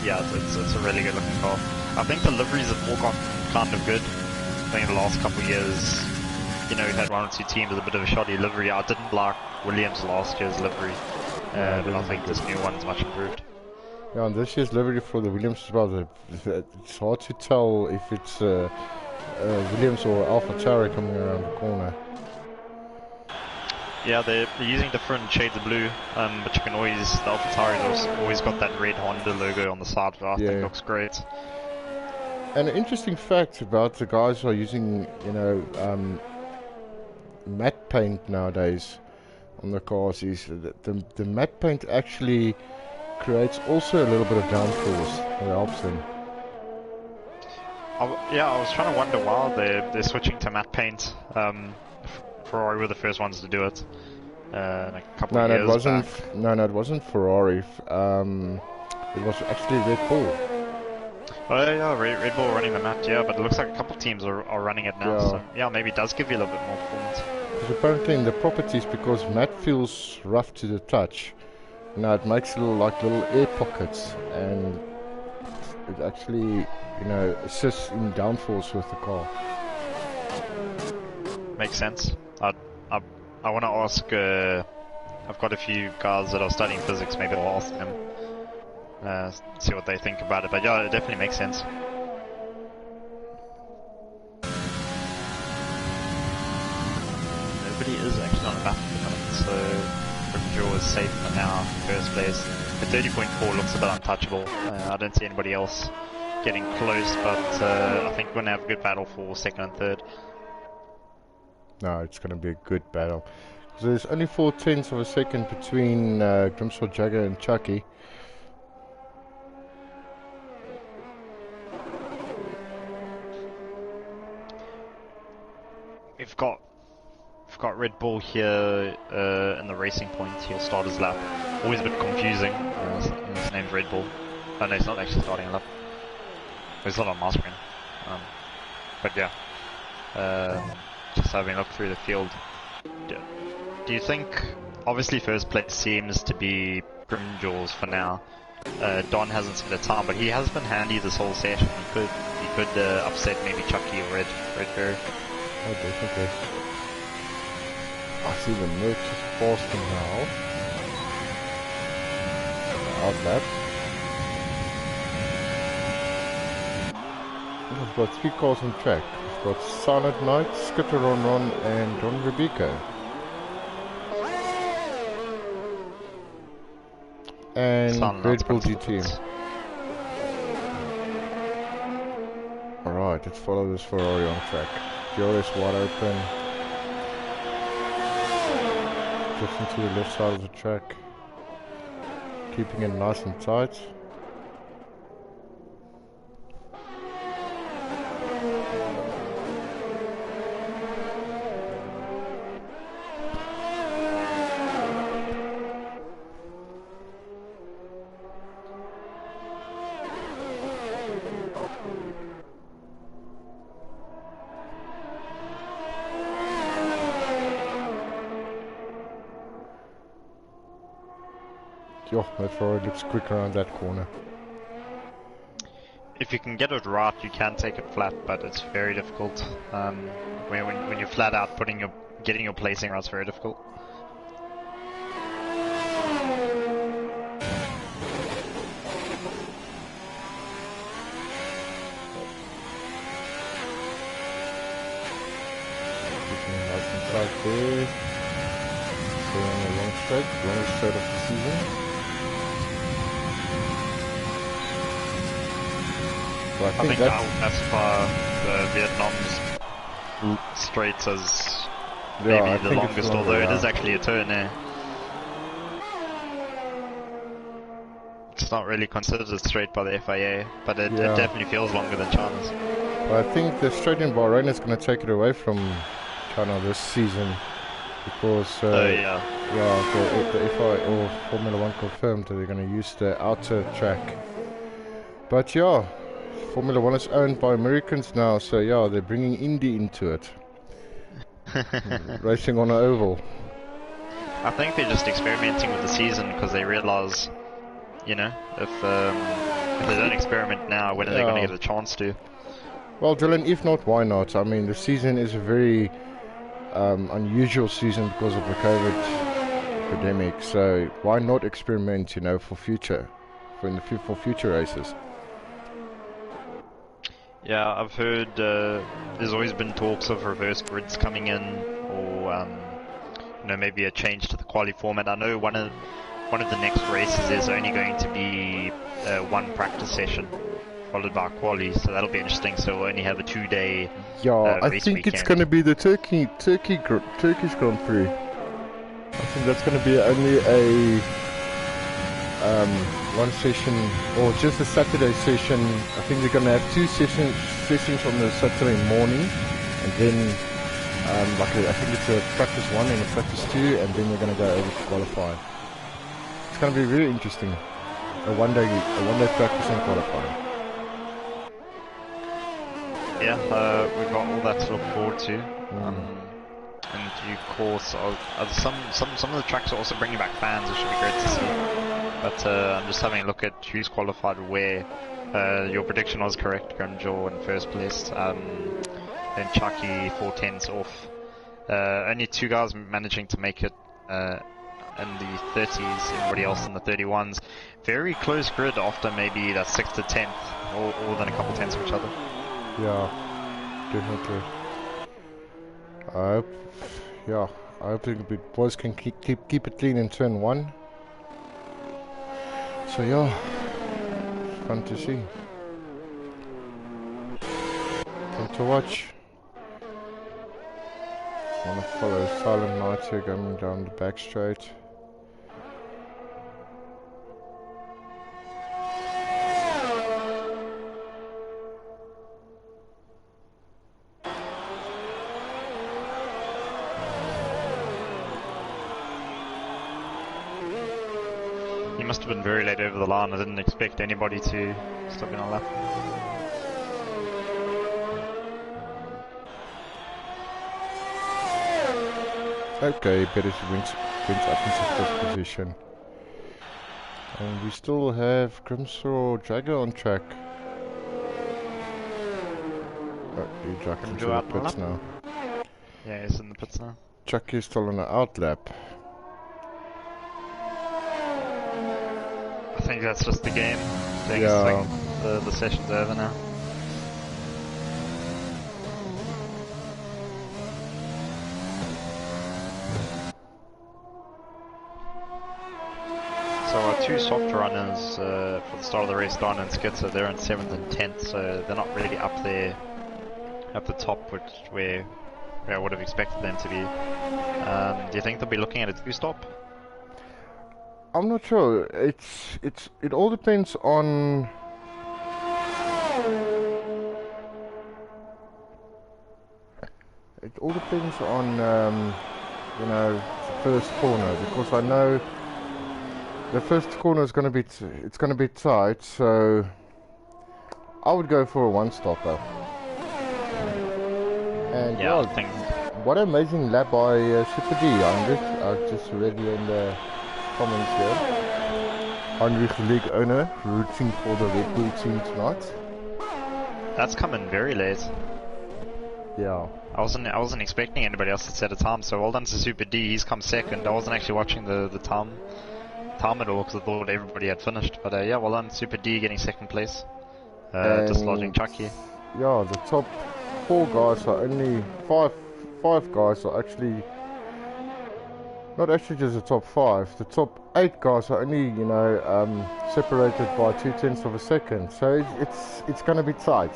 Yeah, it's a really good looking car. I think the liveries have all gotten kind of good. I think in the last couple of years, you know, we've had one or two teams with a bit of a shoddy livery. I didn't like Williams last year's livery, but I think this new one's much improved. Yeah, and this year's livery for the Williams as well, it's hard to tell if it's Williams or AlphaTauri coming around the corner. Yeah, they're using different shades of blue, but you can always, the AlphaTauri's always got that red Honda logo on the side, which I think looks great. And an interesting fact about the guys who are using, you know, matte paint nowadays on the cars is that the matte paint actually creates also a little bit of downforce that helps them. I was trying to wonder why they're switching to matte paint. Ferrari were the first ones to do it in a couple of years back. No, it wasn't Ferrari. It was actually Red Bull. Oh yeah, Red Bull running the matte, yeah, but it looks like a couple of teams are running it now. So yeah, maybe it does give you a little bit more performance. Because apparently in the properties, because matte feels rough to the touch, now it makes little air pockets, and it actually, you know, assists in downforce with the car. Makes sense. I want to ask. I've got a few guys that are studying physics. Maybe I'll ask them, see what they think about it. But yeah, it definitely makes sense. Nobody is actually on a battle at the moment, so Grimjaw is safe for now, first place. The 30.4 looks a bit untouchable. I don't see anybody else getting close, but I think we're going to have a good battle for second and third. No, it's going to be a good battle. So there's only 0.4 of a second between Grimshaw Jagger and Chucky. We've got Red Bull here in the racing point. He'll start his lap. Always a bit confusing. His name's Red Bull. Oh no, he's not actually starting a lap. He's not on my screen. But yeah. Just having a look through the field. Do you think, obviously first place seems to be Grimjaw's for now. Don hasn't set a time, but he has been handy this whole session. He could upset maybe Chucky or Red Bear. Oh, definitely. I see the merch is fasting now. Out lap. We've got 3 cars on track. We've got Silent Knight, Skitter Ron Ron, and Don Rebecca. And Red Bull GT. Alright, let's follow this Ferrari on track. DRS wide open. Drifting to the left side of the track. Keeping it nice and tight. Yo, that Ferrari looks quick around that corner. If you can get it right, you can take it flat, but it's very difficult. When you're flat out, getting your placing right is very difficult. Keeping nice and tight there. Staying on the long straight, longest straight of the season. So I think I'll classify the Vietnam's straight as maybe the longest, although it is actually a turn there. It's not really considered a straight by the FIA, but it definitely feels longer than China's. But I think the straight in Bahrain is going to take it away from China this season because the FIA or Formula 1 confirmed that they're going to use the outer track. But yeah, Formula 1 is owned by Americans now, so yeah, they're bringing Indy into it. Racing on an oval. I think they're just experimenting with the season because they realize, you know, if they don't experiment now, when are they going to get a chance to? Well, Dylan, if not, why not? I mean, the season is a very unusual season because of the COVID epidemic, so why not experiment, you know, for future races? Yeah, I've heard there's always been talks of reverse grids coming in, or you know, maybe a change to the quali format. I know one of the next races is only going to be one practice session followed by quali, so that'll be interesting. So we'll only have a 2-day I race think weekend. It's going to be the Turkish Grand Prix. I think that's going to be only a one session, or just a Saturday session. I think they're going to have 2 sessions on the Saturday morning, and then I think it's a practice 1 and a practice 2, and then you're going to go over to qualify. It's going to be very interesting. A one day practice and qualifying. Yeah, we've got all that to look forward to. And due course, some of the tracks are also bringing back fans, which should be great to see. But I'm just having a look at who's qualified where. Your prediction was correct, Grimjaw in first place. Then Chucky 4/10 off. Only 2 guys managing to make it in the 30s, everybody else in the 31s. Very close grid after maybe that 6th to 10th, all within a couple tenths of each other. Yeah, definitely. I hope the boys can keep it clean in turn 1. So yeah, it's fun to see. Fun to watch. I want to follow Silent Knight here going down the back straight. He must have been very late over the line. I didn't expect anybody to stop in on lap. Okay, Pettis wins up into 5th position. And we still have Grimsaw Jagger on track. Oh, he dragged into the pits now. Yeah, he's in the pits now. Chucky's still on the outlap. I think that's just the game. Yeah. The session's over now. So our two soft runners for the start of the race, Don and Skitzer, they're in 7th and 10th, so they're not really up there at the top, where I would have expected them to be. Do you think they'll be looking at a 2-stop? I'm not sure. It all depends on. It all depends on you know, the first corner, because I know the first corner is going to be it's going to be tight. So I would go for a 1-stopper. And Yeah, I think. What an amazing lap by Super D, Heinrich. I just read you in the comments here. Heinrich, the league owner, rooting for the Red Bull team tonight. That's coming very late. Yeah. I wasn't expecting anybody else to set a time, so well done to Super D. He's come second. I wasn't actually watching the time at all because I thought everybody had finished. But yeah, well done Super D getting second place. Dislodging Chucky. Yeah, the top 4 guys are only five guys are actually not actually just the top 5. The top 8 guys are only, you know, separated by 0.2 of a second. So it's going to be tight.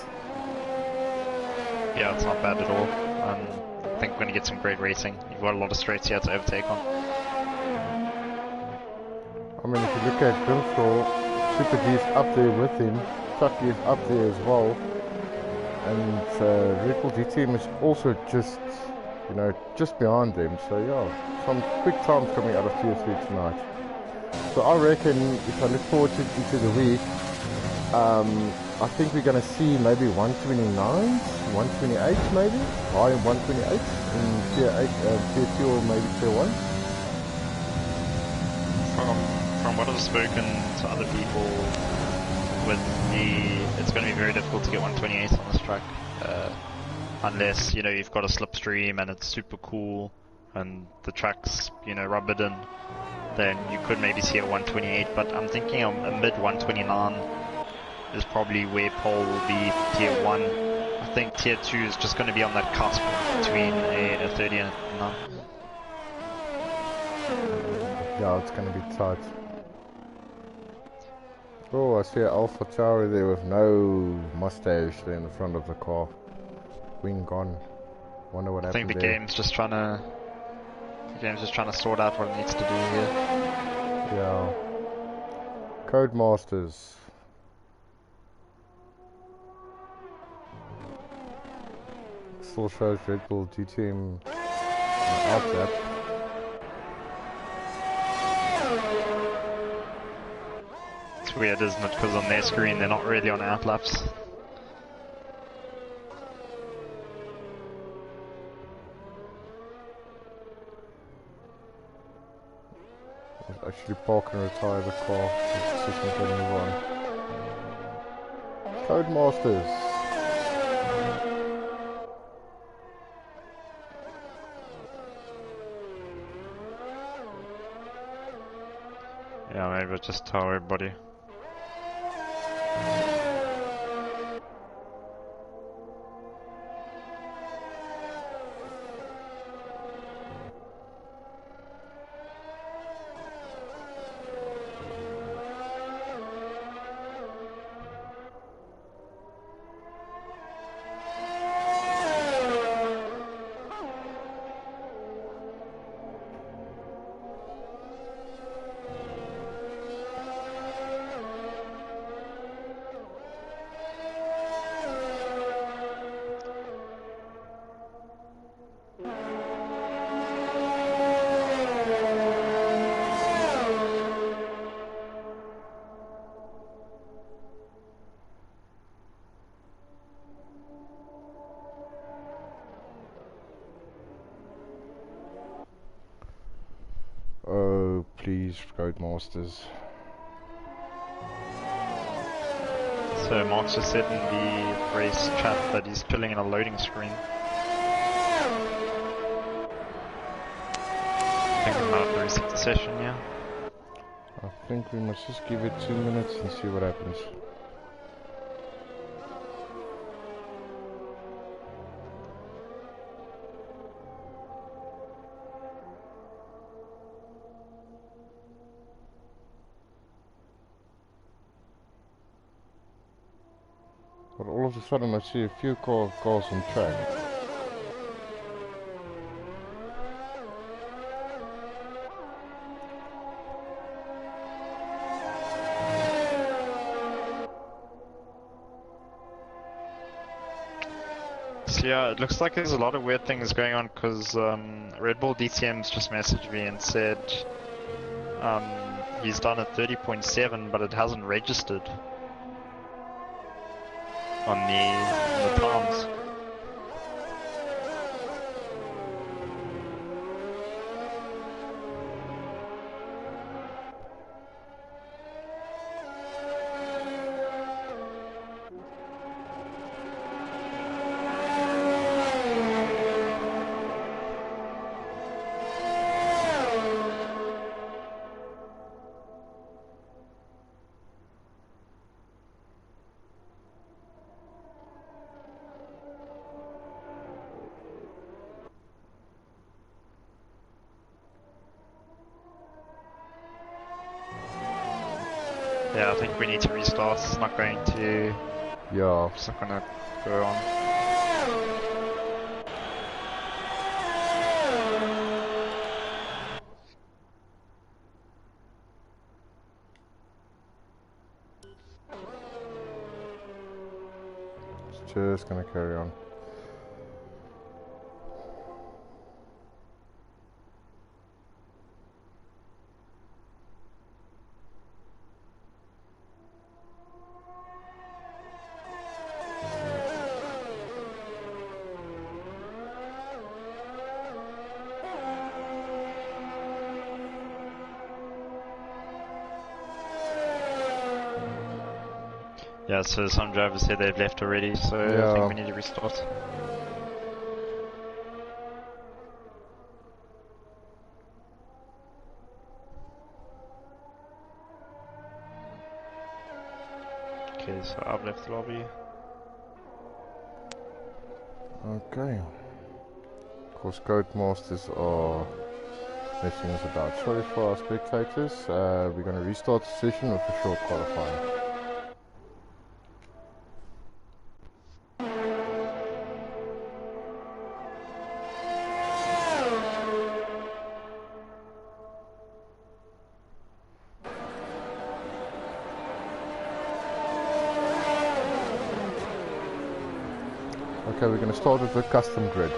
Yeah, it's not bad at all. I think we're going to get some great racing. You've got a lot of straights here to overtake on. I mean, if you look at Grimshaw, Super D is up there with him. Chucky is up there as well. And Red Bull D team is also just, you know, just behind them. So yeah, some quick times coming out of Tier 3 tonight. So I reckon if I look forward into the week, I think we're going to see maybe 129, 128 maybe, high 128 in Tier 8, Tier 2 or maybe Tier 1. From what I've spoken to other people, it's going to be very difficult to get 128 on this track, unless, you know, you've got a slipstream and it's super cool and the track's, you know, rubbered in, then you could maybe see a 128, but I'm thinking a mid 129 is probably where pole will be for Tier 1. I think Tier 2 is just going to be on that cusp between a 30 and a 9. Yeah, it's going to be tight. Oh, I see an Alpha Tower there with no mustache there in the front of the car. Wing gone. Wonder what happened there. I think the game's just trying to sort out what it needs to do here. Yeah. Codemasters. Still shows Red Bull D team outlap. It's weird, isn't it? Because on their screen they're not really on outlaps. Actually park and retire the car. It's just not going to move on. Codemasters. Yeah, maybe I'll just tell everybody. Oh, please, Codemasters. So Mark's just said in the race chat that he's filling in a loading screen. think I'm about to reset the session, yeah. I think we must just give it 2 minutes and see what happens. But all of a sudden I see a few cars on track. So yeah, it looks like there's a lot of weird things going on because Red Bull DTM's just messaged me and said he's done a 30.7 but it hasn't registered on the times. Yeah, I think we need to restart. It's not going to. Yeah. It's not going to go on. It's just gonna carry on. Yeah, so some drivers said they've left already, so Yeah. I think we need to restart. Okay, so I've left the lobby. Okay. Of course, Codemasters are messing us about. Sorry for our spectators. We're going to restart the session with a short qualifying. Okay, we're going to start with the custom grid.